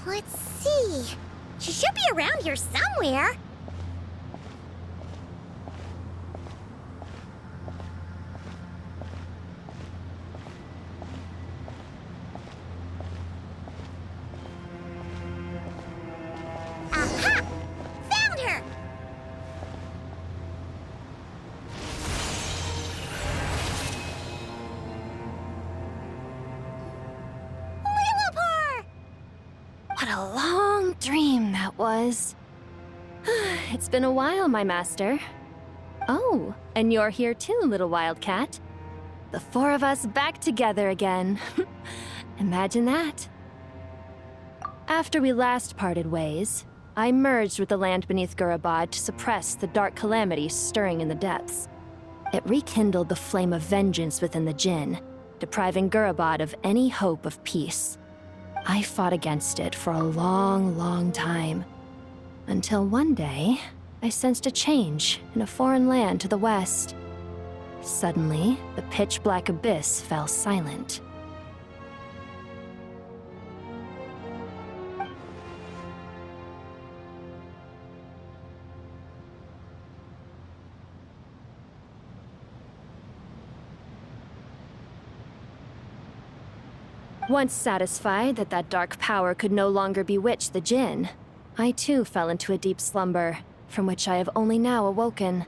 Let's see. She should be around here somewhere. Aha! Found her! Lillipar! What a long dream that was. It's been a while, my master. Oh, and you're here too, little wildcat. The four of us back together again. Imagine that. After we last parted ways, I merged with the land beneath Gurabad to suppress the dark calamity stirring in the depths. It rekindled the flame of vengeance within the Jinn, depriving Gurabad of any hope of peace. I fought against it for a long, long time. Until one day, I sensed a change in a foreign land to the west. Suddenly, the pitch-black abyss fell silent. Once satisfied that that dark power could no longer bewitch the Jinn, I too fell into a deep slumber, from which I have only now awoken.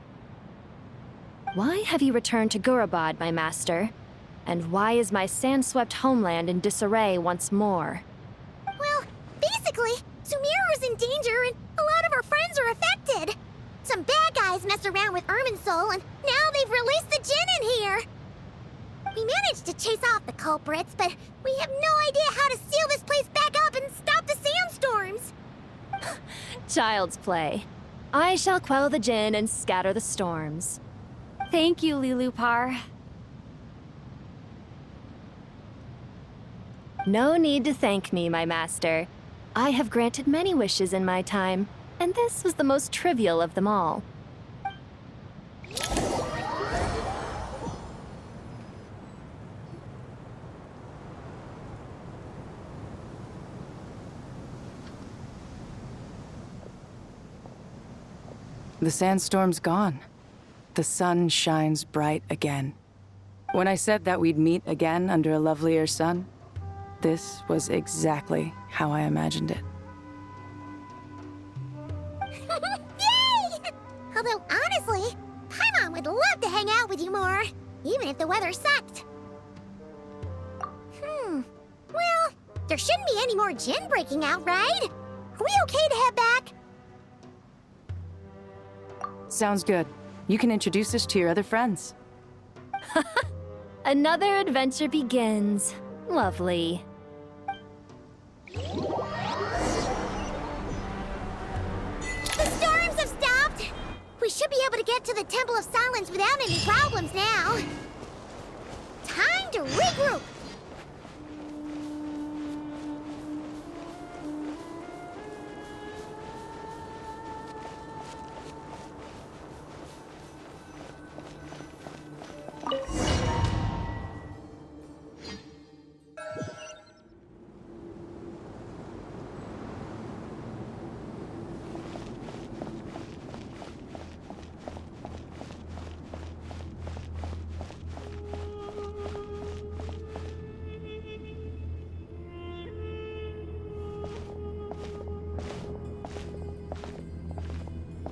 Why have you returned to Gurabad, my master? And why is my sand-swept homeland in disarray once more? Well, basically, Sumeru's in danger and a lot of our friends are affected. Some bad guys messed around with Irminsul and now they've released the Jinn in here. We managed to chase off the culprits, but we have no idea how to seal this place back up and stop the sandstorms. Child's play. I shall quell the Jinn and scatter the storms. Thank you, Lillipar. No need to thank me, my master. I have granted many wishes in my time, and this was the most trivial of them all. The sandstorm's gone. The sun shines bright again. When I said that we'd meet again under a lovelier sun, this was exactly how I imagined it. Yay! Although, honestly, Paimon would love to hang out with you more, even if the weather sucked. Well, there shouldn't be any more Jinn breaking out, right? Are we okay to head back? Sounds good. You can introduce us to your other friends. Another adventure begins. Lovely. The storms have stopped! We should be able to get to the Temple of Silence without any problems now. Time to regroup!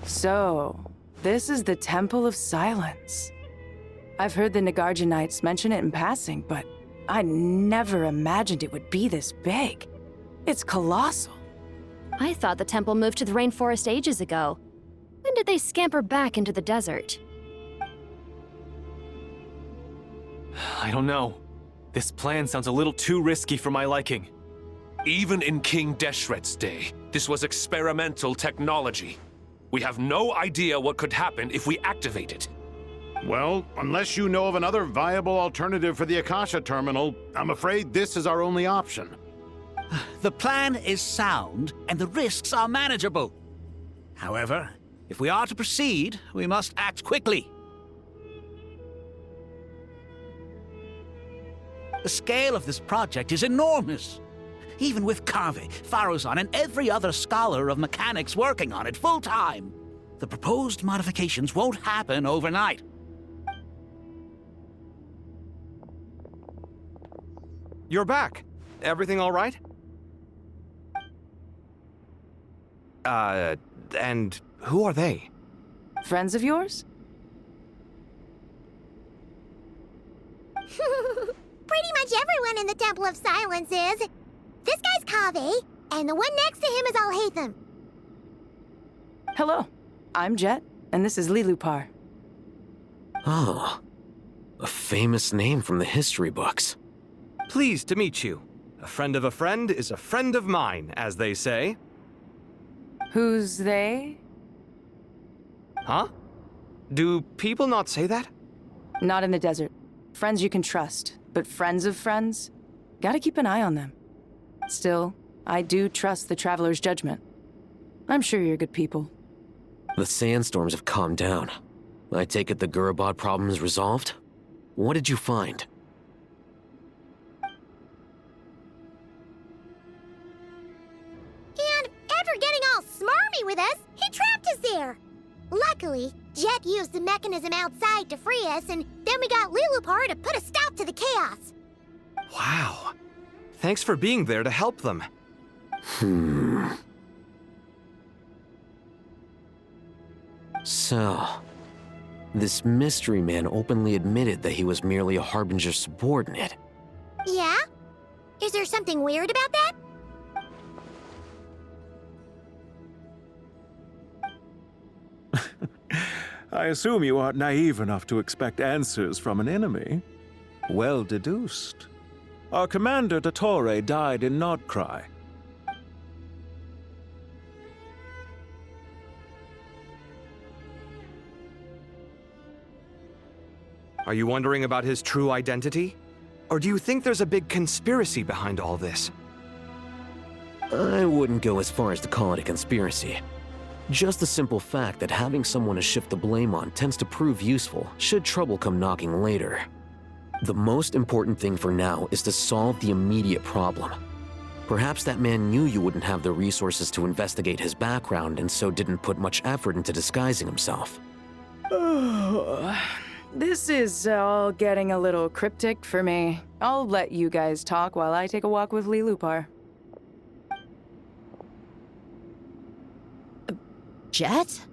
So, this is the Temple of Silence. I've heard the Nagarjanites mention it in passing, but I never imagined it would be this big. It's colossal. I thought the temple moved to the rainforest ages ago. When did they scamper back into the desert? I don't know. This plan sounds a little too risky for my liking. Even in King Deshret's day, this was experimental technology. We have no idea what could happen if we activate it. Well, unless you know of another viable alternative for the Akasha terminal, I'm afraid this is our only option. The plan is sound, and the risks are manageable. However, if we are to proceed, we must act quickly. The scale of this project is enormous. even with Carvey, Faruzan, and every other scholar of mechanics working on it full-time. The proposed modifications won't happen overnight. You're back. Everything all right? And who are they? Friends of yours? Pretty much everyone in the Temple of Silence is. This guy's Kaveh, and the one next to him is Alhaitham. Hello, I'm Jet, and this is Lilupar. Oh, a famous name from the history books. Pleased to meet you. A friend of a friend is a friend of mine, as they say. Who's they? Huh? Do people not say that? Not in the desert. Friends you can trust, but friends of friends? Gotta keep an eye on them. Still, I do trust the Traveler's judgment. I'm sure you're good people. The sandstorms have calmed down. I take it the Gurabad problem is resolved? What did you find? And after getting all smarmy with us, he trapped us there. Luckily, Jet used the mechanism outside to free us, and then we got Lilupar to put a stop to the chaos. Wow. Thanks for being there to help them. So, this mystery man openly admitted that he was merely a Harbinger subordinate. Yeah? Is there something weird about that? I assume you aren't naive enough to expect answers from an enemy. Well deduced. Our commander, Dottore, died in Nordcry. Are you wondering about his true identity? Or do you think there's a big conspiracy behind all this? I wouldn't go as far as to call it a conspiracy. Just the simple fact that having someone to shift the blame on tends to prove useful should trouble come knocking later. The most important thing for now is to solve the immediate problem. Perhaps that man knew you wouldn't have the resources to investigate his background and so didn't put much effort into disguising himself. This is all getting a little cryptic for me. I'll let you guys talk while I take a walk with Lilupar. Jet?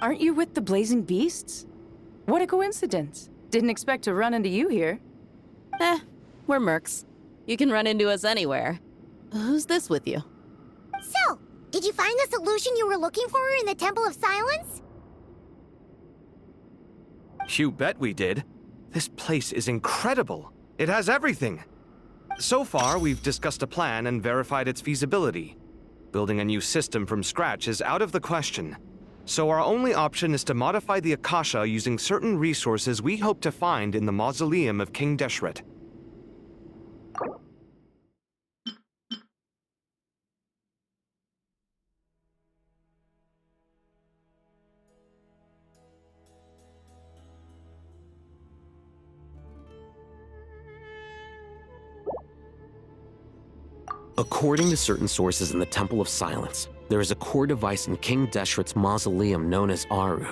Aren't you with the Blazing Beasts? What a coincidence. Didn't expect to run into you here. We're mercs. You can run into us anywhere. Who's this with you? So, did you find the solution you were looking for in the Temple of Silence? You bet we did. This place is incredible. It has everything. So far, we've discussed a plan and verified its feasibility. Building a new system from scratch is out of the question. So our only option is to modify the Akasha using certain resources we hope to find in the mausoleum of King Deshret. According to certain sources in the Temple of Silence, there is a core device in King Deshret's mausoleum known as Aru.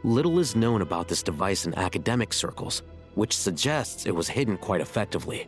Little is known about this device in academic circles, which suggests it was hidden quite effectively.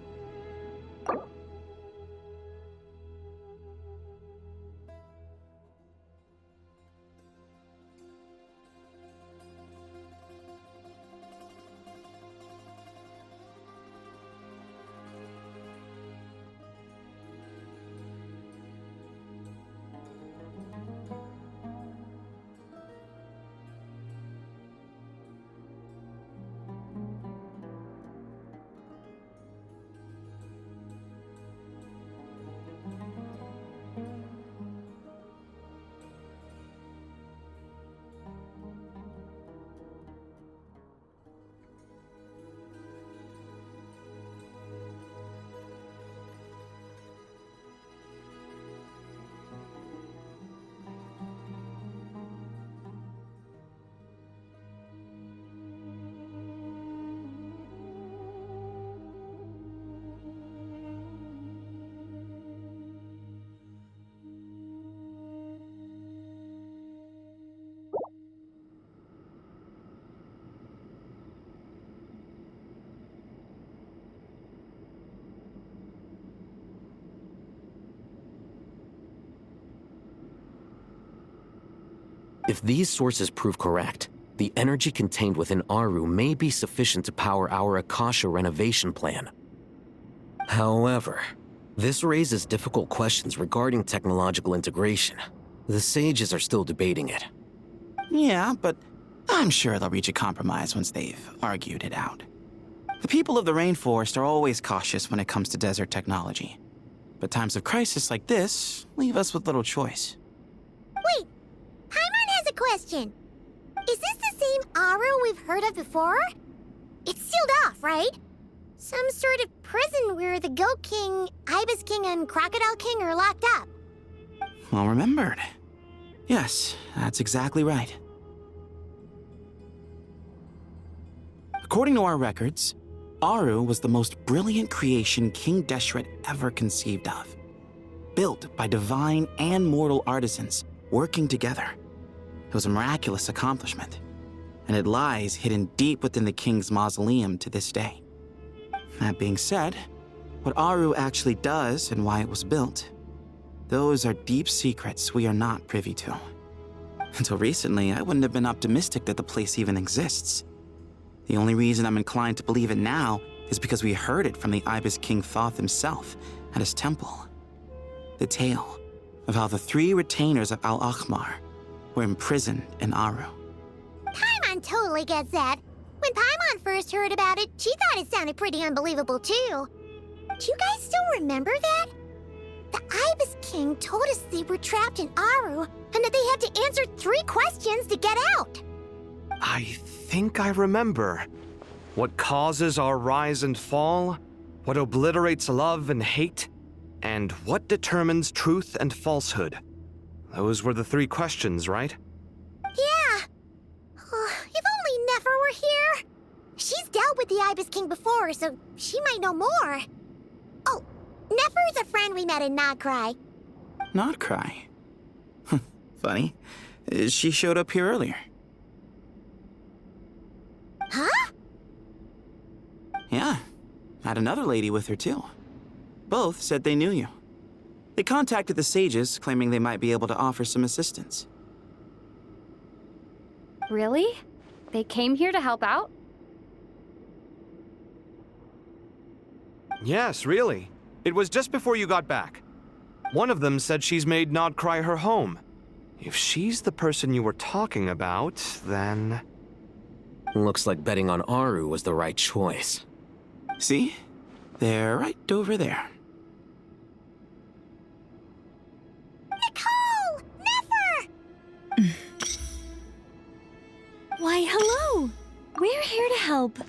If these sources prove correct, the energy contained within Aru may be sufficient to power our Akasha renovation plan. However, this raises difficult questions regarding technological integration. The sages are still debating it. Yeah, but I'm sure they'll reach a compromise once they've argued it out. The people of the rainforest are always cautious when it comes to desert technology. But times of crisis like this leave us with little choice. Wait, Paimon has a question. Is this the same Aru we've heard of before? It's sealed off, right? Some sort of prison where the Goat King, Ibis King, and Crocodile King are locked up. Well remembered. Yes, that's exactly right. According to our records, Aru was the most brilliant creation King Deshret ever conceived of. Built by divine and mortal artisans working together. It was a miraculous accomplishment, and it lies hidden deep within the king's mausoleum to this day. That being said, what Aru actually does and why it was built, those are deep secrets we are not privy to. Until recently, I wouldn't have been optimistic that the place even exists. The only reason I'm inclined to believe it now is because we heard it from the Ibis King Thoth himself at his temple. The tale of how the 3 retainers of Al-Akhmar were imprisoned in Aru. Paimon totally gets that. When Paimon first heard about it, she thought it sounded pretty unbelievable too. Do you guys still remember that? The Ibis King told us they were trapped in Aru and that they had to answer 3 questions to get out. I think I remember. What causes our rise and fall? What obliterates love and hate? And what determines truth and falsehood? Those were the 3 questions, right? Yeah. If only Nefer were here. She's dealt with the Ibis King before, so she might know more. Oh, Nefer's a friend we met in Nagcry. Not cry. Funny. She showed up here earlier. Huh? Yeah. Had another lady with her too. Both said they knew you. They contacted the sages, claiming they might be able to offer some assistance. Really? They came here to help out? Yes, really. It was just before you got back. One of them said she's made Nodcry her home. If she's the person you were talking about, then... Looks like betting on Aru was the right choice. See? They're right over there. Nicole! Nefer! Why, hello! We're here to help.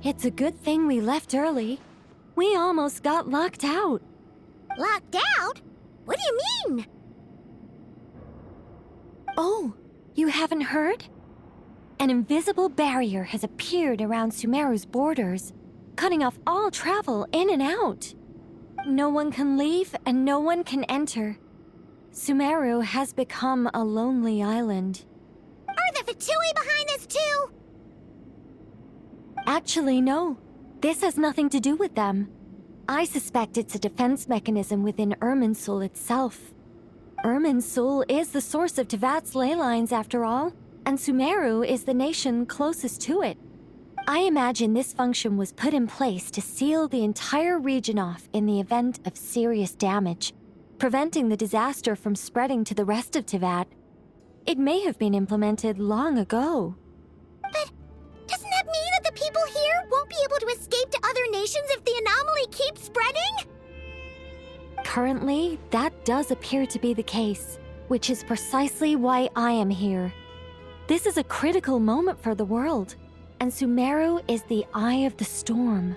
It's a good thing we left early. We almost got locked out. Locked out? What do you mean? Oh, you haven't heard? An invisible barrier has appeared around Sumeru's borders, cutting off all travel in and out. No one can leave and no one can enter. Sumeru has become a lonely island. Are the Fatui behind this too? Actually, no. This has nothing to do with them. I suspect it's a defense mechanism within Irminsul itself. Irminsul is the source of Tevat's ley lines after all, and Sumeru is the nation closest to it. I imagine this function was put in place to seal the entire region off in the event of serious damage, preventing the disaster from spreading to the rest of Tevat. It may have been implemented long ago. But doesn't that mean that the people here won't be able to escape to other nations if the anomaly keeps spreading? Currently, that does appear to be the case, which is precisely why I am here. This is a critical moment for the world, and Sumeru is the eye of the storm.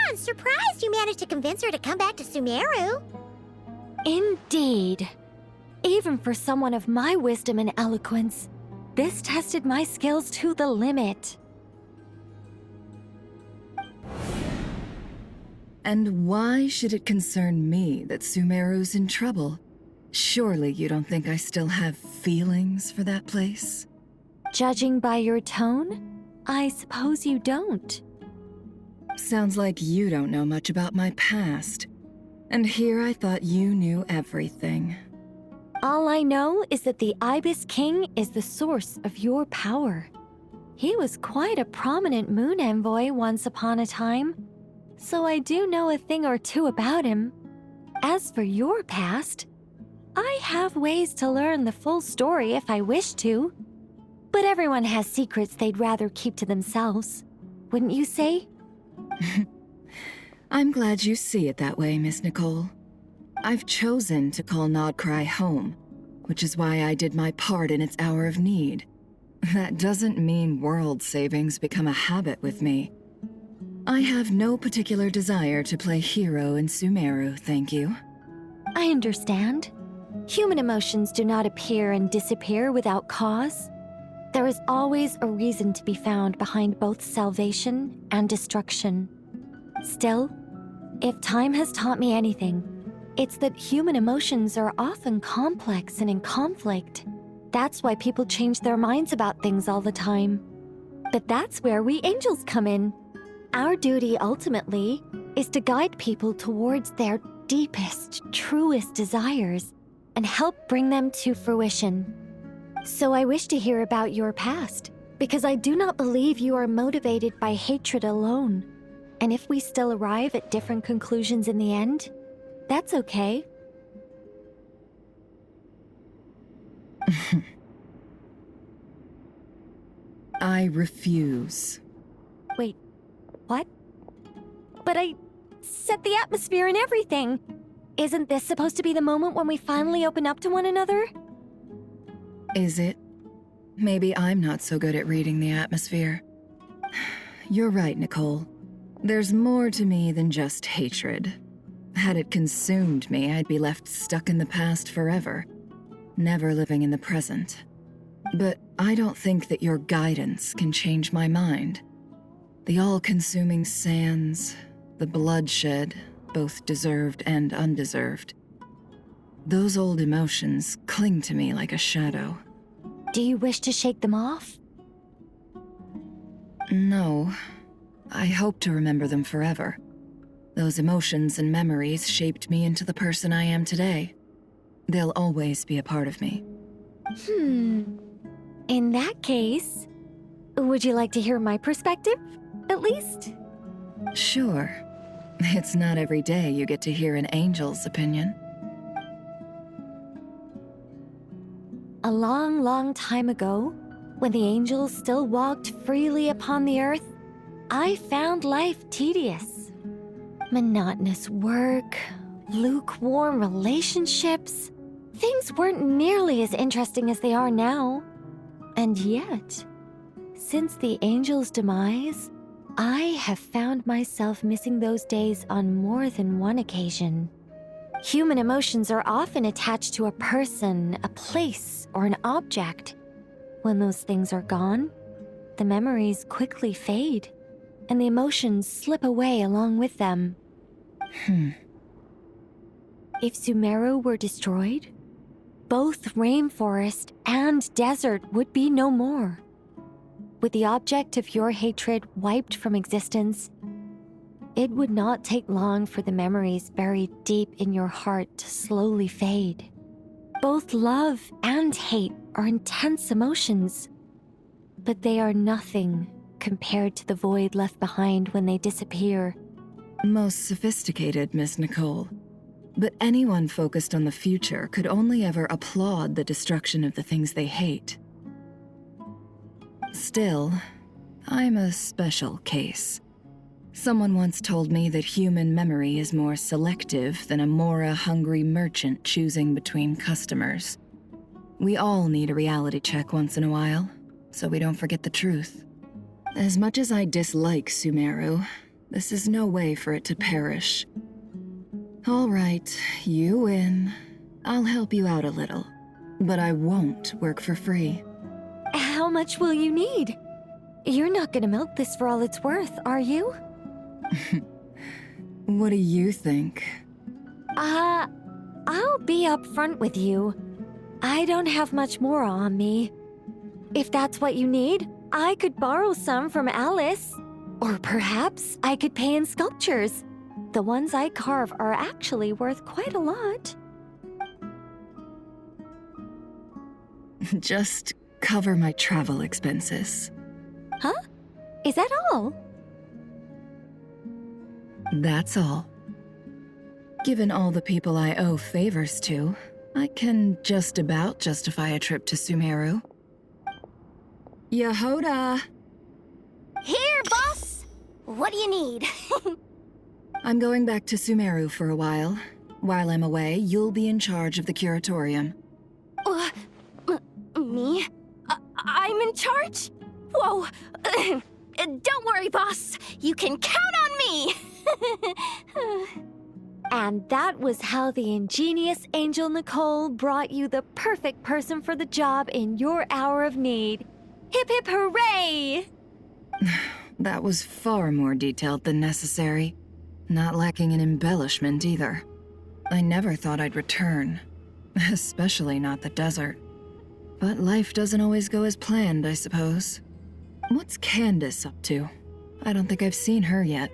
I'm surprised you managed to convince her to come back to Sumeru. Indeed. Even for someone of my wisdom and eloquence, this tested my skills to the limit. And why should it concern me that Sumeru's in trouble? Surely you don't think I still have feelings for that place? Judging by your tone, I suppose you don't. Sounds like you don't know much about my past. And here I thought you knew everything. All I know is that the Ibis King is the source of your power. He was quite a prominent moon envoy once upon a time, so I do know a thing or two about him. As for your past, I have ways to learn the full story if I wish to. But everyone has secrets they'd rather keep to themselves, wouldn't you say? I'm glad you see it that way, Miss Nicole. I've chosen to call Nodcry home, which is why I did my part in its hour of need. That doesn't mean world savings become a habit with me. I have no particular desire to play hero in Sumeru, thank you. I understand. Human emotions do not appear and disappear without cause. There is always a reason to be found behind both salvation and destruction. Still, if time has taught me anything, it's that human emotions are often complex and in conflict. That's why people change their minds about things all the time. But that's where we angels come in. Our duty ultimately is to guide people towards their deepest, truest desires and help bring them to fruition. So I wish to hear about your past, because I do not believe you are motivated by hatred alone. And if we still arrive at different conclusions in the end, that's okay. I refuse. Wait, what? But I set the atmosphere and everything. Isn't this supposed to be the moment when we finally open up to one another? Is it? Maybe I'm not so good at reading the atmosphere. You're right, Nicole. There's more to me than just hatred. Had it consumed me, I'd be left stuck in the past forever, never living in the present. But I don't think that your guidance can change my mind. The all-consuming sands, the bloodshed, both deserved and undeserved. Those old emotions cling to me like a shadow. Do you wish to shake them off? No. I hope to remember them forever. Those emotions and memories shaped me into the person I am today. They'll always be a part of me. In that case, would you like to hear my perspective, at least? Sure. It's not every day you get to hear an angel's opinion. A long, long time ago, when the angels still walked freely upon the earth, I found life tedious. Monotonous work, lukewarm relationships. Things weren't nearly as interesting as they are now. And yet, since the angels' demise, I have found myself missing those days on more than one occasion. Human emotions are often attached to a person, a place, or an object. When those things are gone, the memories quickly fade. and the emotions slip away along with them. If Sumeru were destroyed, both rainforest and desert would be no more. With the object of your hatred wiped from existence, it would not take long for the memories buried deep in your heart to slowly fade. Both love and hate are intense emotions, but they are nothing compared to the void left behind when they disappear. Most sophisticated, Miss Nicole. But anyone focused on the future could only ever applaud the destruction of the things they hate. Still, I'm a special case. Someone once told me that human memory is more selective than a Mora-hungry merchant choosing between customers. We all need a reality check once in a while, so we don't forget the truth. As much as I dislike Sumeru, this is no way for it to perish. All right, you win. I'll help you out a little, but I won't work for free. How much will you need? You're not gonna milk this for all it's worth, are you? What do you think? I'll be upfront with you. I don't have much more on me. If that's what you need, I could borrow some from Alice. Or perhaps I could pay in sculptures. The ones I carve are actually worth quite a lot. Just cover my travel expenses. Huh? Is that all? That's all. Given all the people I owe favors to, I can just about justify a trip to Sumeru. Yehoda! Here, boss! What do you need? I'm going back to Sumeru for a while. While I'm away, you'll be in charge of the curatorium. Me? I'm in charge? Whoa! Don't worry, boss. You can count on me! And that was how the ingenious Angel Nicole brought you the perfect person for the job in your hour of need. Hip hip hooray! That was far more detailed than necessary. Not lacking in embellishment either. I never thought I'd return. Especially not the desert. But life doesn't always go as planned, I suppose. What's Candace up to? I don't think I've seen her yet.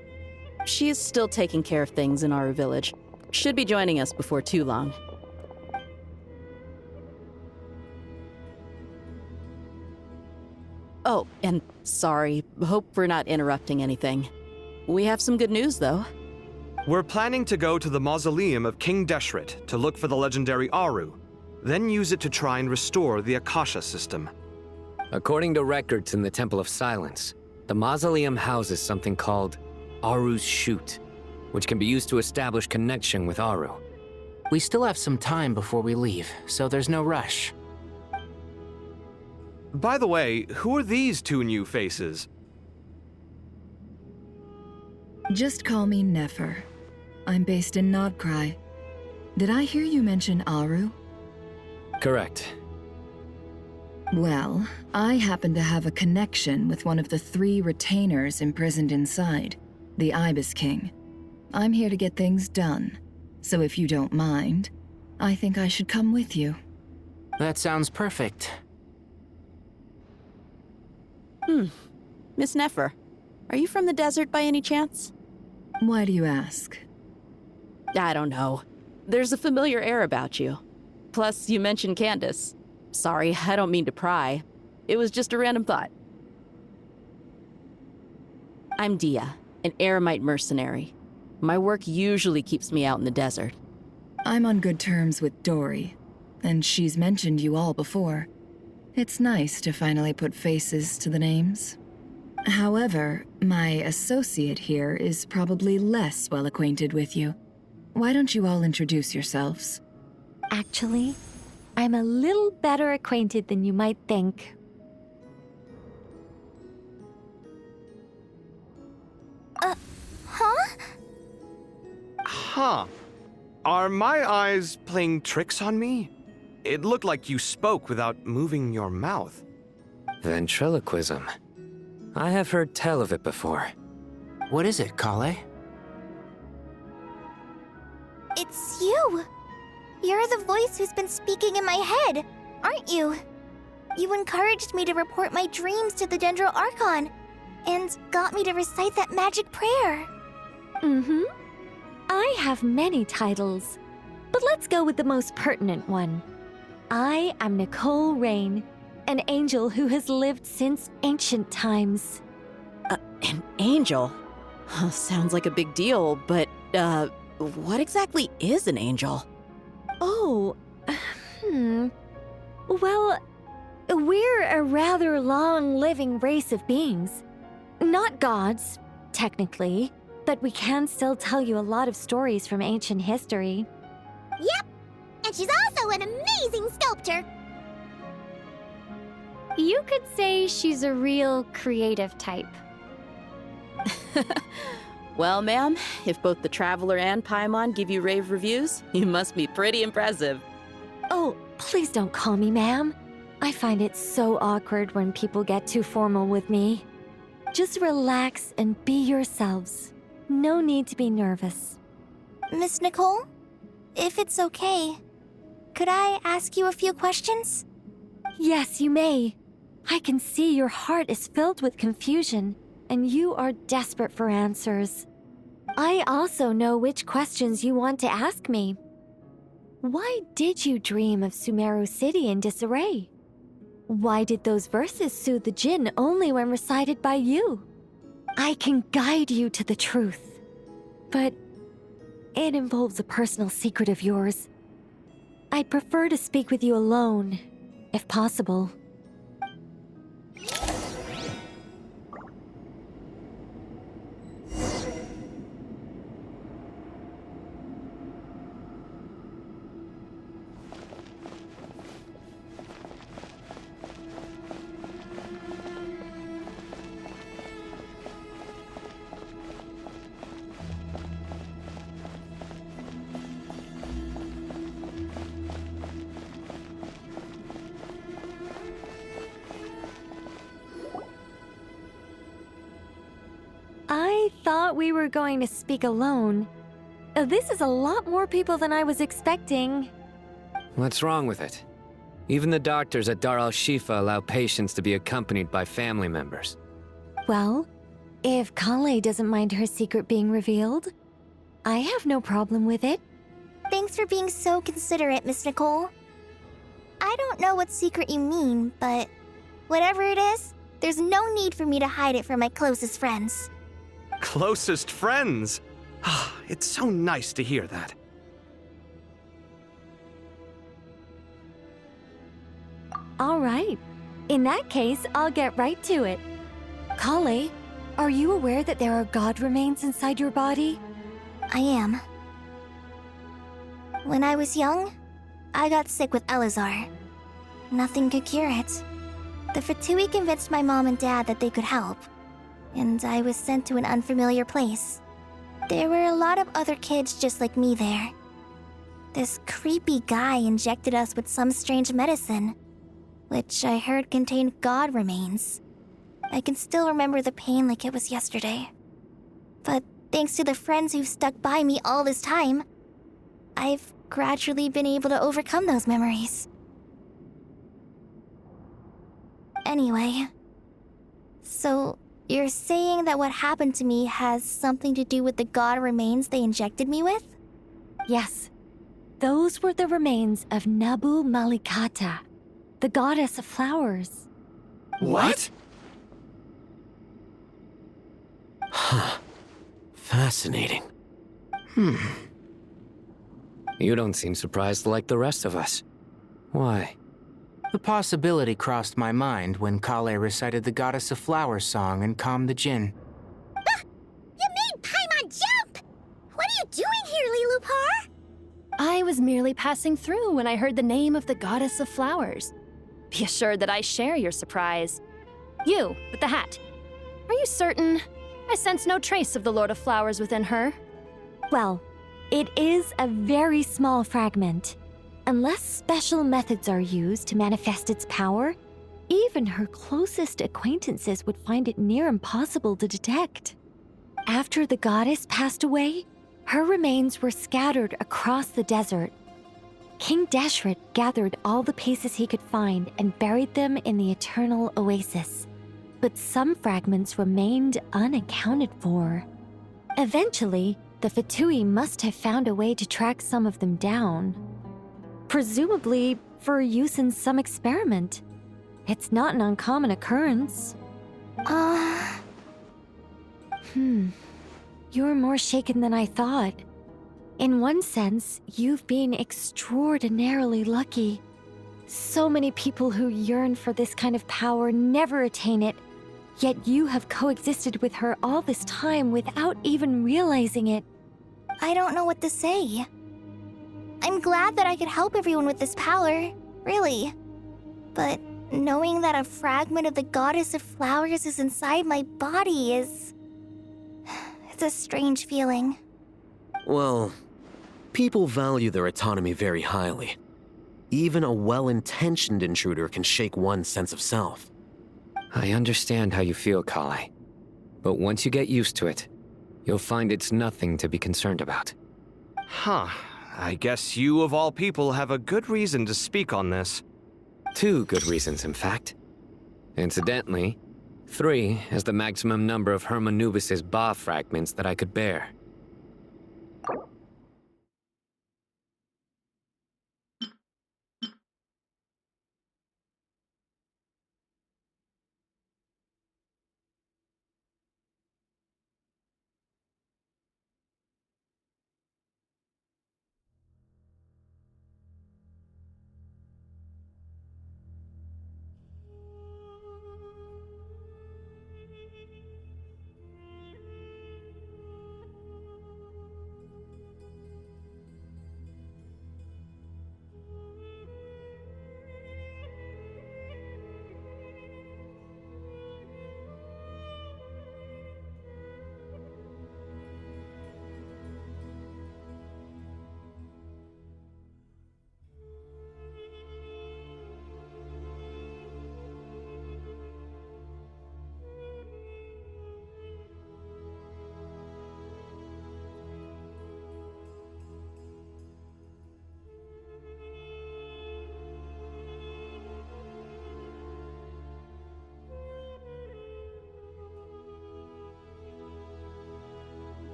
She is still taking care of things in our village. Should be joining us before too long. Oh, and sorry. Hope we're not interrupting anything. We have some good news, though. We're planning to go to the mausoleum of King Deshret to look for the legendary Aru, then use it to try and restore the Akasha system. According to records in the Temple of Silence, the mausoleum houses something called Aru's Chute, which can be used to establish connection with Aru. We still have some time before we leave, so there's no rush. By the way, who are these two new faces? Just call me Nefer. I'm based in Nodcry. Did I hear you mention Aru? Correct. Well, I happen to have a connection with one of the 3 retainers imprisoned inside, the Ibis King. I'm here to get things done, so if you don't mind, I think I should come with you. That sounds perfect. Miss Nefer, are you from the desert by any chance? Why do you ask? I don't know. There's a familiar air about you. Plus, you mentioned Candace. Sorry, I don't mean to pry. It was just a random thought. I'm Dia, an eremite mercenary. My work usually keeps me out in the desert. I'm on good terms with Dory, and she's mentioned you all before. It's nice to finally put faces to the names. However, my associate here is probably less well acquainted with you. Why don't you all introduce yourselves? Actually, I'm a little better acquainted than you might think. Huh? Huh. Are my eyes playing tricks on me? It looked like you spoke without moving your mouth. Ventriloquism. I have heard tell of it before. What is it, Kale? It's you! You're the voice who's been speaking in my head, aren't you? You encouraged me to report my dreams to the Dendro Archon, and got me to recite that magic prayer. Mm-hmm. I have many titles, but let's go with the most pertinent one. I am Nicole Rain, an angel who has lived since ancient times. An angel? Sounds like a big deal, but, what exactly is an angel? Oh, Well, we're a rather long-living race of beings. Not gods, technically, but we can still tell you a lot of stories from ancient history. Yep! And she's also an amazing sculptor! You could say she's a real creative type. Well, ma'am, if both the Traveler and Paimon give you rave reviews, you must be pretty impressive. Oh, please don't call me ma'am. I find it so awkward when people get too formal with me. Just relax and be yourselves. No need to be nervous. Miss Nicole, if it's okay, could I ask you a few questions? Yes, you may. I can see your heart is filled with confusion, and you are desperate for answers. I also know which questions you want to ask me. Why did you dream of Sumeru City in disarray? Why did those verses soothe the Jinn only when recited by you? I can guide you to the truth, but it involves a personal secret of yours. I'd prefer to speak with you alone, if possible. I thought we were going to speak alone. This is a lot more people than I was expecting. What's wrong with it? Even the doctors at Dar al-Shifa allow patients to be accompanied by family members. Well, if Kale doesn't mind her secret being revealed, I have no problem with it. Thanks for being so considerate, Miss Nicole. I don't know what secret you mean, but whatever it is, there's no need for me to hide it from my closest friends. Closest friends? It's so nice to hear that. All right. In that case, I'll get right to it. Kale, are you aware that there are god remains inside your body? I am. When I was young, I got sick with Elazar. Nothing could cure it. The Fatui convinced my mom and dad that they could help, and I was sent to an unfamiliar place. There were a lot of other kids just like me there. This creepy guy injected us with some strange medicine, which I heard contained god remains. I can still remember the pain like it was yesterday. But thanks to the friends who've stuck by me all this time, I've gradually been able to overcome those memories. Anyway, so you're saying that what happened to me has something to do with the god remains they injected me with? Yes. Those were the remains of Nabu Malikata, the goddess of flowers. What? Huh. Fascinating. You don't seem surprised like the rest of us. Why? The possibility crossed my mind when Kale recited the Goddess of Flowers song and calmed the Jinn. Ah! You made Paimon jump! What are you doing here, Lilupar? I was merely passing through when I heard the name of the Goddess of Flowers. Be assured that I share your surprise. You, with the hat. Are you certain? I sense no trace of the Lord of Flowers within her. Well, it is a very small fragment. Unless special methods are used to manifest its power, even her closest acquaintances would find it near impossible to detect. after the goddess passed away, her remains were scattered across the desert. King Deshret gathered all the pieces he could find and buried them in the Eternal Oasis. But some fragments remained unaccounted for. Eventually, the Fatui must have found a way to track some of them down. Presumably for use in some experiment. It's not an uncommon occurrence. You're more shaken than I thought. In one sense, you've been extraordinarily lucky. So many people who yearn for this kind of power never attain it, yet you have coexisted with her all this time without even realizing it. I don't know what to say. I'm glad that I could help everyone with this power, really. But knowing that a fragment of the Goddess of Flowers is inside my body is... it's a strange feeling. Well, people value their autonomy very highly. Even a well-intentioned intruder can shake one's sense of self. I understand how you feel, Kale. But once you get used to it, you'll find it's nothing to be concerned about. Huh. I guess you, of all people, have a good reason to speak on this. 2 good reasons, in fact. Incidentally, 3 is the maximum number of Hermanubis' Ba fragments that I could bear.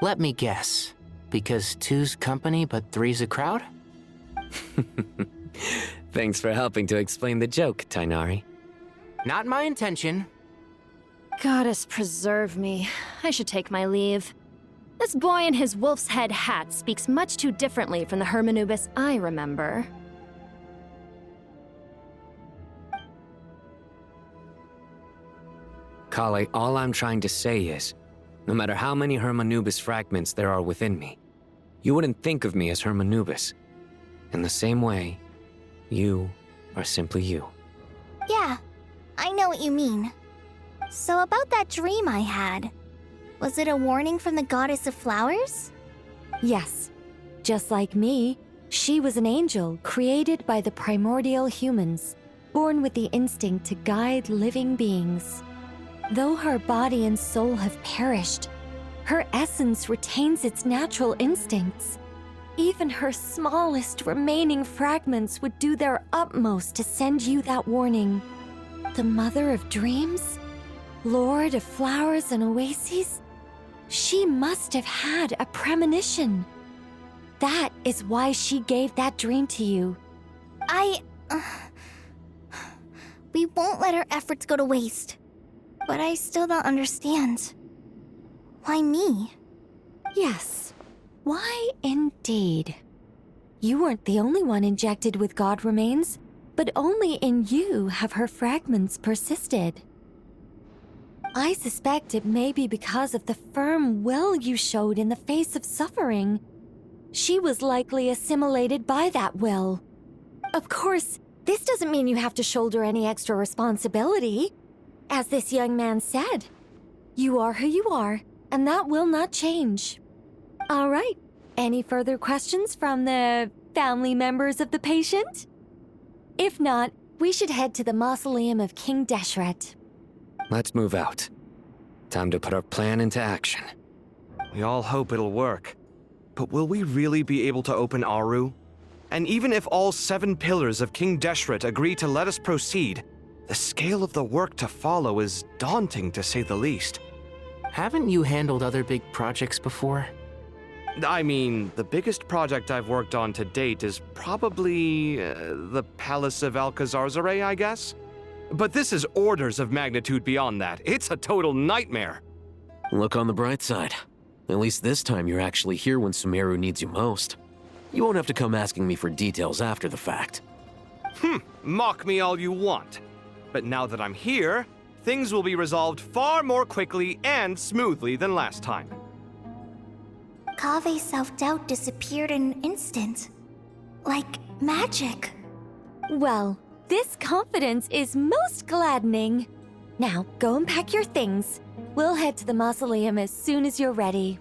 Let me guess. Because 2's company, but 3's a crowd? Thanks for helping to explain the joke, Tainari. Not my intention. Goddess preserve me. I should take my leave. This boy in his wolf's head hat speaks much too differently from the Hermanubis I remember. Kale, all I'm trying to say is, no matter how many Hermanubis fragments there are within me, you wouldn't think of me as Hermanubis. In the same way, you are simply you. Yeah, I know what you mean. So about that dream I had, was it a warning from the goddess of flowers? Yes. Just like me, she was an angel created by the primordial humans, born with the instinct to guide living beings. Though her body and soul have perished, her essence retains its natural instincts. Even her smallest remaining fragments would do their utmost to send you that warning. The Mother of Dreams? Lord of Flowers and Oases? She must have had a premonition. That is why she gave that dream to you. We won't let our efforts go to waste. But I still don't understand. Why me? Yes. Why indeed? You weren't the only one injected with God remains, but only in you have her fragments persisted. I suspect it may be because of the firm will you showed in the face of suffering. She was likely assimilated by that will. Of course, this doesn't mean you have to shoulder any extra responsibility. As this young man said, you are who you are, and that will not change. All right, any further questions from the family members of the patient? If not, we should head to the mausoleum of King Deshret. Let's move out. Time to put our plan into action. We all hope it'll work. But will we really be able to open Aru? And even if all 7 pillars of King Deshret agree to let us proceed, the scale of the work to follow is daunting to say the least. Haven't you handled other big projects before? I mean, the biggest project I've worked on to date is probably the Palace of Alcazarzaray, I guess? But this is orders of magnitude beyond that. It's a total nightmare. Look on the bright side. At least this time you're actually here when Sumeru needs you most. You won't have to come asking me for details after the fact. Mock me all you want. But now that I'm here, things will be resolved far more quickly and smoothly than last time. Kave's self-doubt disappeared in an instant. Like magic. Well, this confidence is most gladdening. Now, go and pack your things. We'll head to the mausoleum as soon as you're ready.